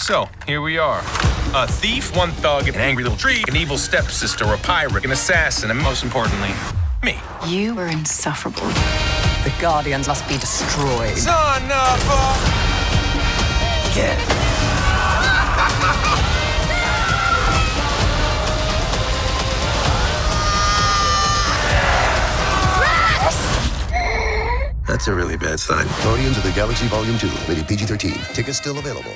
So, here we are. A thief, one thug, an angry little tree, an evil stepsister, a pirate, an assassin, and most importantly, me. You are insufferable. The Guardians must be destroyed. Son of a... Get it. That's a really bad sign. Guardians of the Galaxy Volume 2, rated PG-13. Tickets still available.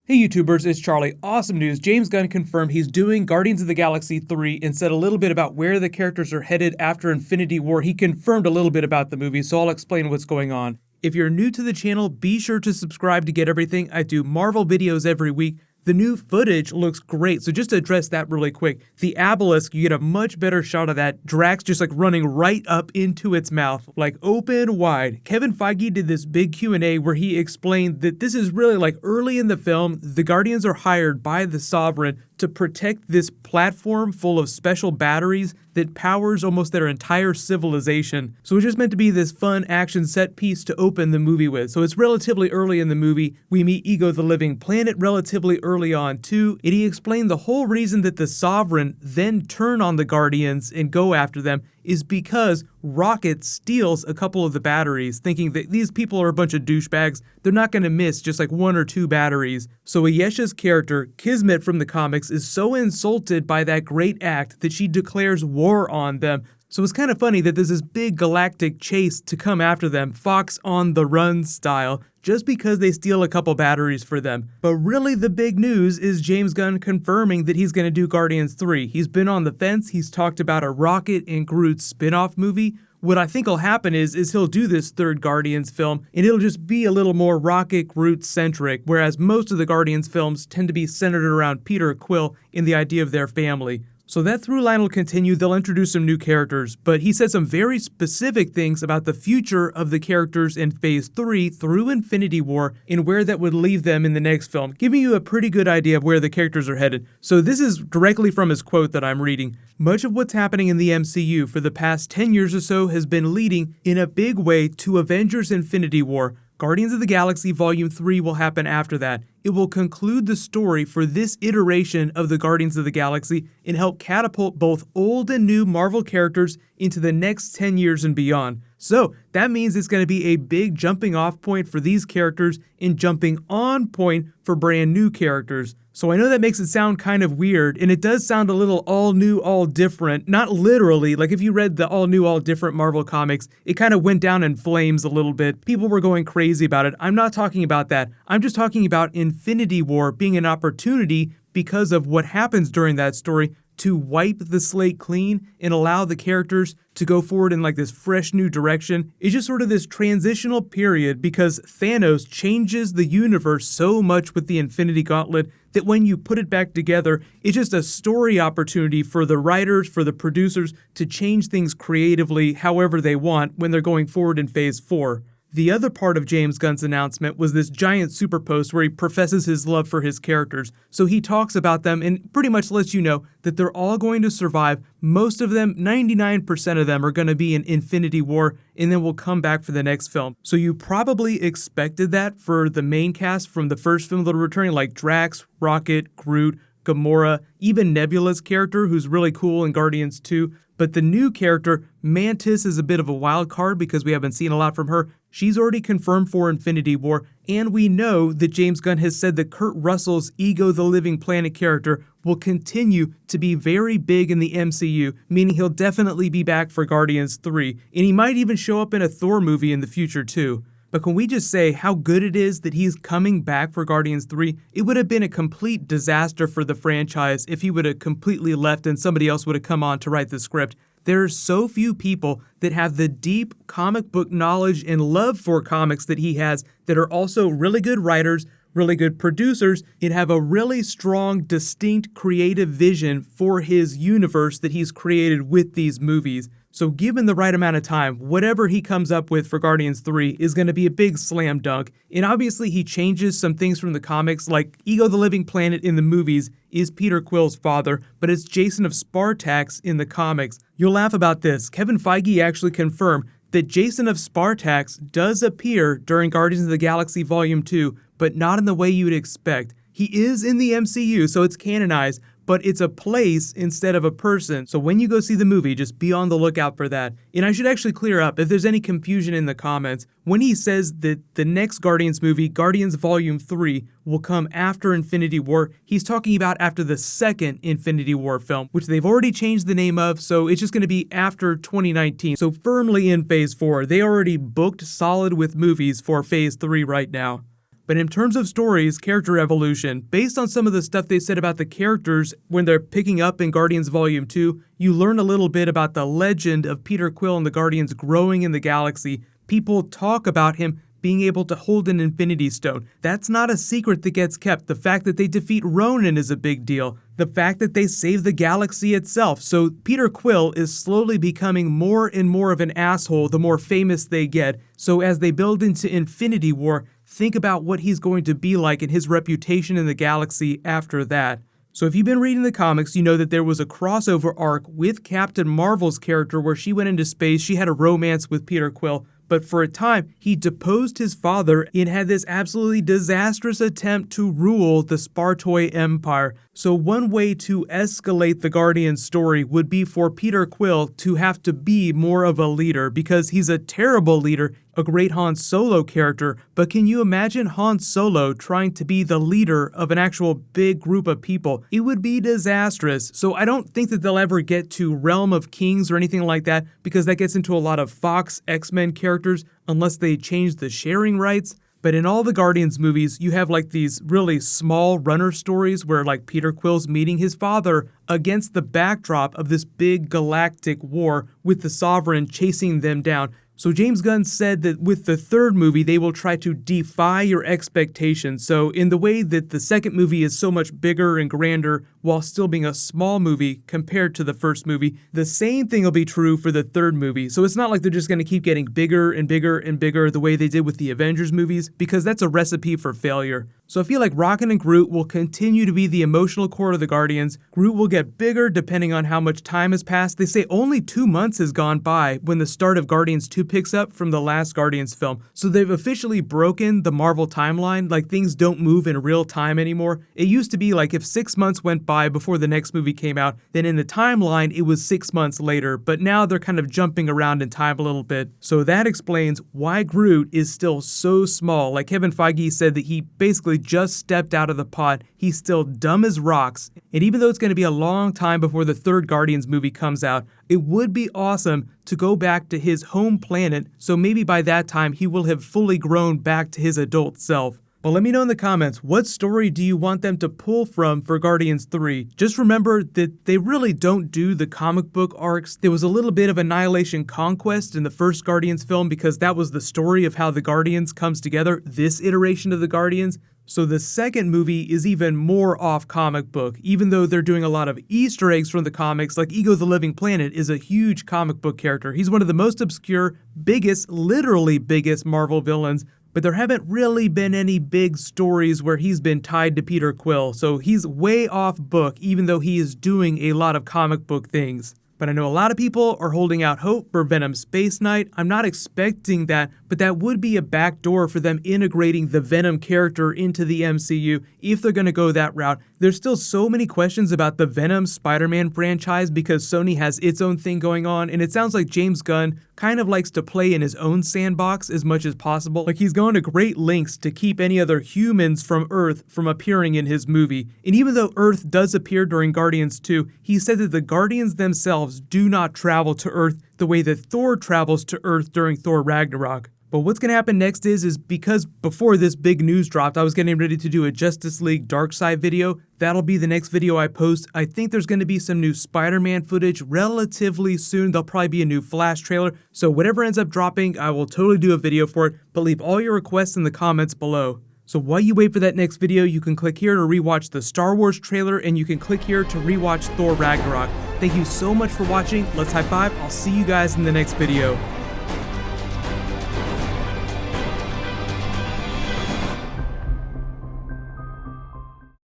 Hey YouTubers, it's Charlie. Awesome news. James Gunn confirmed he's doing Guardians of the Galaxy 3 and said a little bit about where the characters are headed after Infinity War. He confirmed a little bit about the movie, so I'll explain what's going on. If you're new to the channel, be sure to subscribe to get everything. I do Marvel videos every week. The new footage looks great, so just to address that really quick, the obelisk, you get a much better shot of that. Drax just like running right up into its mouth, like open wide. Kevin Feige did this big Q&A where he explained that this is really like early in the film, the Guardians are hired by the Sovereign to protect this platform full of special batteries that powers almost their entire civilization. So it's just meant to be this fun action set piece to open the movie with. So it's relatively early in the movie. We meet Ego the Living Planet relatively early on too. And he explained the whole reason that the Sovereign then turn on the Guardians and go after them is because Rocket steals a couple of the batteries, thinking that these people are a bunch of douchebags. They're not going to miss just like 1 or 2 batteries. So Ayesha's character, Kismet from the comics, is so insulted by that great act that she declares war on them. So it's kind of funny that there's this big galactic chase to come after them, Fox on the Run style, just because they steal a couple batteries for them. But really the big news is James Gunn confirming that he's going to do Guardians 3. He's been on the fence. He's talked about a Rocket and Groot spin-off movie. What I think will happen is he'll do this third Guardians film, and it'll just be a little more Rocket Groot-centric, whereas most of the Guardians films tend to be centered around Peter Quill and the idea of their family. So that through line will continue. They'll introduce some new characters, but he said some very specific things about the future of the characters in Phase 3 through Infinity War and where that would leave them in the next film, giving you a pretty good idea of where the characters are headed. So this is directly from his quote that I'm reading. Much of what's happening in the MCU for the past 10 years or so has been leading in a big way to Avengers Infinity War. Guardians of the Galaxy Volume 3 will happen after that. It will conclude the story for this iteration of the Guardians of the Galaxy and help catapult both old and new Marvel characters into the next 10 years and beyond. So that means it's going to be a big jumping off point for these characters and jumping on point for brand new characters. So I know that makes it sound kind of weird, and it does sound a little all new, all different. Not literally, like if you read the all new, all different Marvel comics, it kind of went down in flames a little bit. People were going crazy about it. I'm not talking about that. I'm just talking about Infinity War being an opportunity because of what happens during that story to wipe the slate clean and allow the characters to go forward in like this fresh new direction. It's just sort of this transitional period because Thanos changes the universe so much with the Infinity Gauntlet that when you put it back together, it's just a story opportunity for the writers, for the producers to change things creatively however they want when they're going forward in Phase 4. The other part of James Gunn's announcement was this giant super post where he professes his love for his characters. So he talks about them and pretty much lets you know that they're all going to survive. Most of them, 99% of them, are going to be in Infinity War and then will come back for the next film. So you probably expected that for the main cast from the first film that are returning, like Drax, Rocket, Groot, Gamora, even Nebula's character, who's really cool in Guardians 2. But the new character, Mantis, is a bit of a wild card because we haven't seen a lot from her. She's already confirmed for Infinity War, and we know that James Gunn has said that Kurt Russell's Ego the Living Planet character will continue to be very big in the MCU, meaning he'll definitely be back for Guardians 3, and he might even show up in a Thor movie in the future too. But can we just say how good it is that he's coming back for Guardians 3? It would have been a complete disaster for the franchise if he would have completely left and somebody else would have come on to write the script. There are so few people that have the deep comic book knowledge and love for comics that he has that are also really good writers, really good producers, and have a really strong, distinct creative vision for his universe that he's created with these movies. So given the right amount of time, whatever he comes up with for Guardians 3 is going to be a big slam dunk. And obviously he changes some things from the comics, like Ego the Living Planet in the movies is Peter Quill's father, but it's Jason of Spartax in the comics. You'll laugh about this. Kevin Feige actually confirmed that Jason of Spartax does appear during Guardians of the Galaxy Volume 2, but not in the way you would expect. He is in the MCU, so it's canonized, but it's a place instead of a person. So when you go see the movie, just be on the lookout for that. And I should actually clear up if there's any confusion in the comments. When he says that the next Guardians movie, Guardians Volume 3, will come after Infinity War, he's talking about after the second Infinity War film, which they've already changed the name of, so it's just going to be after 2019. So firmly in Phase 4. They already booked solid with movies for Phase 3 right now. But in terms of stories, character evolution, based on some of the stuff they said about the characters when they're picking up in Guardians Volume 2, you learn a little bit about the legend of Peter Quill and the Guardians growing in the galaxy. People talk about him being able to hold an Infinity Stone. That's not a secret that gets kept. The fact that they defeat Ronan is a big deal. The fact that they save the galaxy itself. So Peter Quill is slowly becoming more and more of an asshole the more famous they get. So as they build into Infinity War, think about what he's going to be like and his reputation in the galaxy after that. So if you've been reading the comics, you know that there was a crossover arc with Captain Marvel's character where she went into space, she had a romance with Peter Quill, but for a time, he deposed his father and had this absolutely disastrous attempt to rule the Spartoi Empire. So one way to escalate the Guardian story would be for Peter Quill to have to be more of a leader, because he's a terrible leader, a great Han Solo character, but can you imagine Han Solo trying to be the leader of an actual big group of people? It would be disastrous. So I don't think that they'll ever get to Realm of Kings or anything like that, because that gets into a lot of Fox X-Men characters unless they change the sharing rights. But in all the Guardians movies, you have like these really small runner stories where like Peter Quill's meeting his father against the backdrop of this big galactic war with the Sovereign chasing them down. So James Gunn said that with the third movie, they will try to defy your expectations. So in the way that the second movie is so much bigger and grander while still being a small movie compared to the first movie, the same thing will be true for the third movie. So it's not like they're just going to keep getting bigger and bigger and bigger the way they did with the Avengers movies, because that's a recipe for failure. So I feel like Rocket and Groot will continue to be the emotional core of the Guardians. Groot will get bigger depending on how much time has passed. They say only 2 months has gone by when the start of Guardians 2 picks up from the last Guardians film. So they've officially broken the Marvel timeline, like things don't move in real time anymore. It used to be like if 6 months went by before the next movie came out, then in the timeline it was 6 months later, but now they're kind of jumping around in time a little bit. So that explains why Groot is still so small. Like Kevin Feige said that he basically just stepped out of the pot. He's still dumb as rocks. And even though it's going to be a long time before the third Guardians movie comes out, it would be awesome to go back to his home planet, so maybe by that time he will have fully grown back to his adult self. But let me know in the comments, what story do you want them to pull from for Guardians 3? Just remember that they really don't do the comic book arcs. There was a little bit of Annihilation Conquest in the first Guardians film because that was the story of how the Guardians comes together, this iteration of the Guardians. So the second movie is even more off comic book, even though they're doing a lot of Easter eggs from the comics, like Ego the Living Planet is a huge comic book character. He's one of the most obscure, biggest, literally biggest Marvel villains, but there haven't really been any big stories where he's been tied to Peter Quill, so he's way off book, even though he is doing a lot of comic book things. But I know a lot of people are holding out hope for Venom Space Knight. I'm not expecting that, but that would be a backdoor for them integrating the Venom character into the MCU if they're going to go that route. There's still so many questions about the Venom Spider-Man franchise because Sony has its own thing going on, and it sounds like James Gunn kind of likes to play in his own sandbox as much as possible. Like he's gone to great lengths to keep any other humans from Earth from appearing in his movie. And even though Earth does appear during Guardians 2, he said that the Guardians themselves do not travel to Earth the way that Thor travels to Earth during Thor Ragnarok. But what's going to happen next is because before this big news dropped, I was getting ready to do a Justice League Darkseid video. That'll be the next video I post. I think there's going to be some new Spider-Man footage relatively soon. There'll probably be a new Flash trailer. So whatever ends up dropping, I will totally do a video for it. But leave all your requests in the comments below. So while you wait for that next video, you can click here to rewatch the Star Wars trailer, and you can click here to rewatch Thor Ragnarok. Thank you so much for watching. Let's high five. I'll see you guys in the next video.